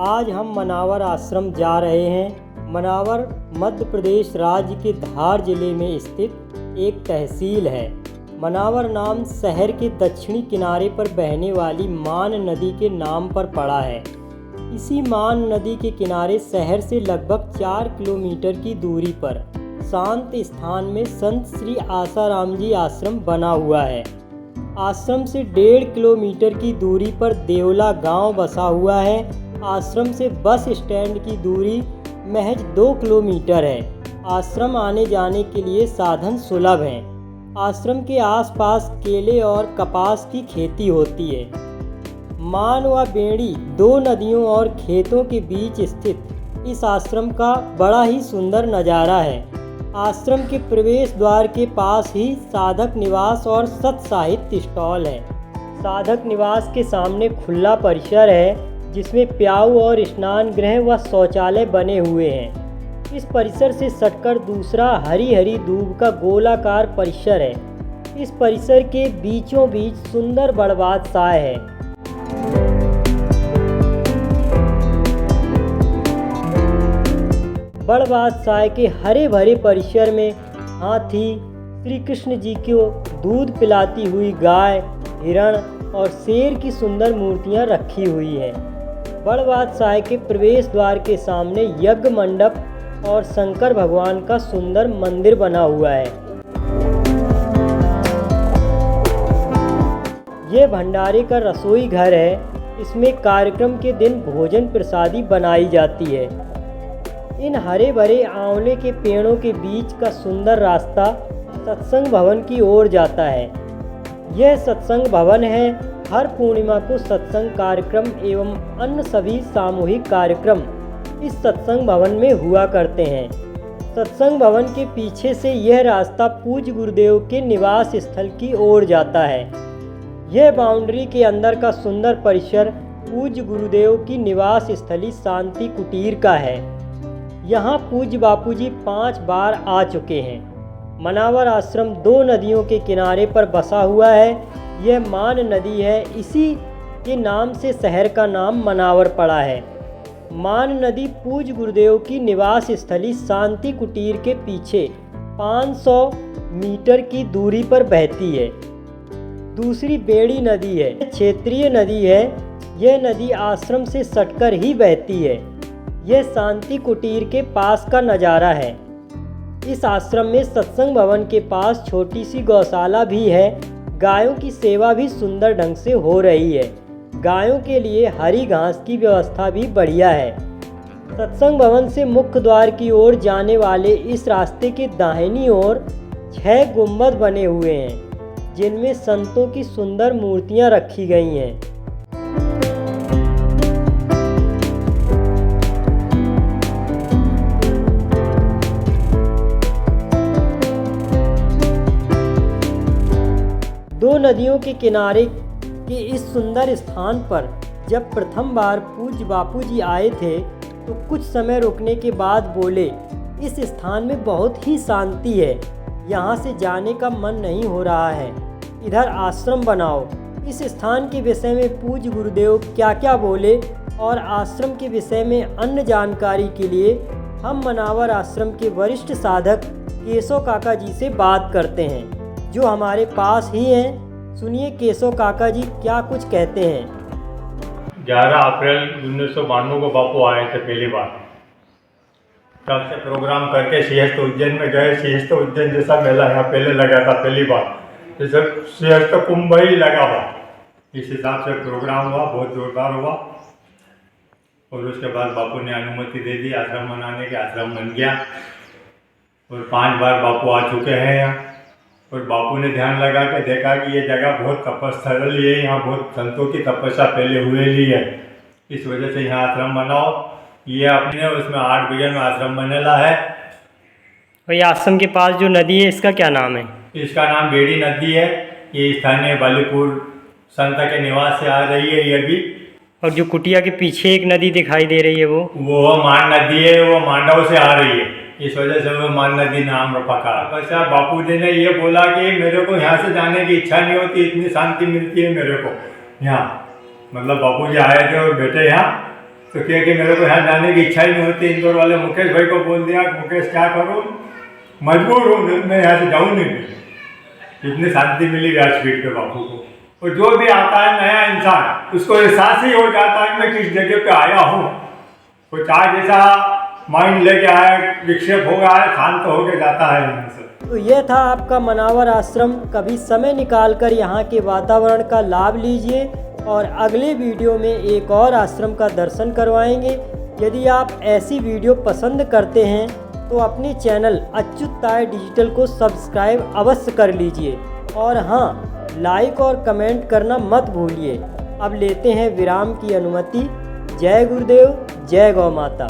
आज हम मनावर आश्रम जा रहे हैं। मनावर मध्य प्रदेश राज्य के धार जिले में स्थित एक तहसील है। मनावर नाम शहर के दक्षिणी किनारे पर बहने वाली मान नदी के नाम पर पड़ा है। इसी मान नदी के किनारे शहर से लगभग 4 किलोमीटर की दूरी पर शांत स्थान में संत श्री आसाराम जी आश्रम बना हुआ है। आश्रम से 1.5 किलोमीटर की दूरी पर देवला गांव बसा हुआ है। आश्रम से बस स्टैंड की दूरी महज 2 किलोमीटर है। आश्रम आने जाने के लिए साधन सुलभ हैं। आश्रम के आसपास केले और कपास की खेती होती है। मान व बेड़ी 2 नदियों और खेतों के बीच स्थित इस आश्रम का बड़ा ही सुंदर नज़ारा है। आश्रम के प्रवेश द्वार के पास ही साधक निवास और सत साहित्य स्टॉल है। साधक निवास के सामने खुला परिसर है जिसमें प्याऊ और स्नान गृह व शौचालय बने हुए हैं। इस परिसर से सटकर दूसरा हरी हरी दूब का गोलाकार परिसर है। इस परिसर के बीचों बीच सुंदर बड़बात साय है। बड़बात साय के हरे भरे परिसर में हाथी, श्री कृष्ण जी को दूध पिलाती हुई गाय, हिरण और शेर की सुंदर मूर्तियां रखी हुई हैं। बड़बात साय के प्रवेश द्वार के सामने यज्ञ मंडप और शंकर भगवान का सुंदर मंदिर बना हुआ है। ये भंडारे का रसोई घर है। इसमें कार्यक्रम के दिन भोजन प्रसादी बनाई जाती है। इन हरे भरे आंवले के पेड़ों के बीच का सुंदर रास्ता सत्संग भवन की ओर जाता है। यह सत्संग भवन है। हर पूर्णिमा को सत्संग कार्यक्रम एवं अन्य सभी सामूहिक कार्यक्रम इस सत्संग भवन में हुआ करते हैं। सत्संग भवन के पीछे से यह रास्ता पूज्य गुरुदेव के निवास स्थल की ओर जाता है। यह बाउंड्री के अंदर का सुंदर परिसर पूज्य गुरुदेव की निवास स्थली शांति कुटीर का है। यहाँ पूज्य बापूजी 5 बार आ चुके हैं। मनावर आश्रम 2 नदियों के किनारे पर बसा हुआ है। यह मान नदी है। इसी के नाम से शहर का नाम मनावर पड़ा है। मान नदी पूज्य गुरुदेव की निवास स्थली शांति कुटीर के पीछे 500 मीटर की दूरी पर बहती है। दूसरी बेड़ी नदी है, क्षेत्रीय नदी है। यह नदी आश्रम से सटकर ही बहती है। यह शांति कुटीर के पास का नज़ारा है। इस आश्रम में सत्संग भवन के पास छोटी सी गौशाला भी है। गायों की सेवा भी सुंदर ढंग से हो रही है। गायों के लिए हरी घास की व्यवस्था भी बढ़िया है। सत्संग भवन से मुख्य द्वार की ओर जाने वाले इस रास्ते के दाहिनी ओर 6 गुंबद बने हुए हैं जिनमें संतों की सुंदर मूर्तियां रखी गई हैं। दो नदियों के किनारे के इस सुंदर स्थान पर जब प्रथम बार पूज्य बापूजी आए थे तो कुछ समय रुकने के बाद बोले, इस स्थान में बहुत ही शांति है। यहाँ से जाने का मन नहीं हो रहा है। इधर आश्रम बनाओ। इस स्थान के विषय में पूज्य गुरुदेव क्या क्या बोले और आश्रम के विषय में अन्य जानकारी के लिए हम मनावर आश्रम के वरिष्ठ साधक केशव काका जी से बात करते हैं जो हमारे पास ही हैं। सुनिए केशव काका जी क्या कुछ कहते हैं। 11 अप्रैल 1992 को बापू आए थे पहली बार। तब से प्रोग्राम करके सिंहस्थ उज्जैन में गए। सिंहस्थ उज्जैन जैसा मेला यहाँ पहले लगा था पहली बार। जैसे सिंहस्थ कुंभ ही लगा हुआ। इस हिसाब से प्रोग्राम हुआ, बहुत जोरदार हुआ। और उसके बाद बापू ने अनुमति दे दी आश्रम बनाने के। आश्रम बन गया और 5 बार बापू आ चुके हैं यहाँ। और बापू ने ध्यान लगा के देखा कि ये जगह बहुत तपस्थल है। यहाँ बहुत संतों की तपस्या पहले हुए ली है। इस वजह से यहाँ आश्रम बनाओ। ये अपने उसमें 8 बीघे में आश्रम बनेला है। और ये आश्रम के पास जो नदी है इसका क्या नाम है? इसका नाम बेड़ी नदी है। ये स्थानीय बालीपुर संत के निवास से आ रही है ये भी। और जो कुटिया के पीछे एक नदी दिखाई दे रही है वो मान नदी है। वो मांडव से आ रही है। इस वजह से वो मान नदी नाम पका। अच्छा, बापू जी ने ये बोला कि मेरे को यहाँ से जाने की इच्छा नहीं होती, इतनी शांति मिलती है मेरे को यहाँ। मतलब बापू जी आए थे और बैठे यहाँ तो क्या कि मेरे को यहाँ जाने की इच्छा ही नहीं होती। इंदौर वाले मुकेश भाई को बोल दिया, मुकेश क्या करूँ, मजबूर हूँ, मैं यहाँ से जाऊँ नहीं फिर। इतनी शांति मिली व्यासपीठ पे बापू को। और जो भी आता है नया इंसान, उसको एहसास ही हो जाता है मैं किस जगह पे आया हूँ। कुछ आज ऐसा माइंड लेके आया, विक्षेप हो गया है, शांत होके जाता है यहाँ से। तो यह था आपका मनावर आश्रम। कभी समय निकालकर यहाँ के वातावरण का लाभ लीजिए और अगले वीडियो में एक और आश्रम का दर्शन करवाएंगे। यदि आप ऐसी वीडियो पसंद करते हैं तो अपने चैनल अच्युत ताय डिजिटल को सब्सक्राइब अवश्य कर लीजिए और हाँ, लाइक और कमेंट करना मत भूलिए। अब लेते हैं विराम की अनुमति। जय गुरुदेव, जय गौ माता।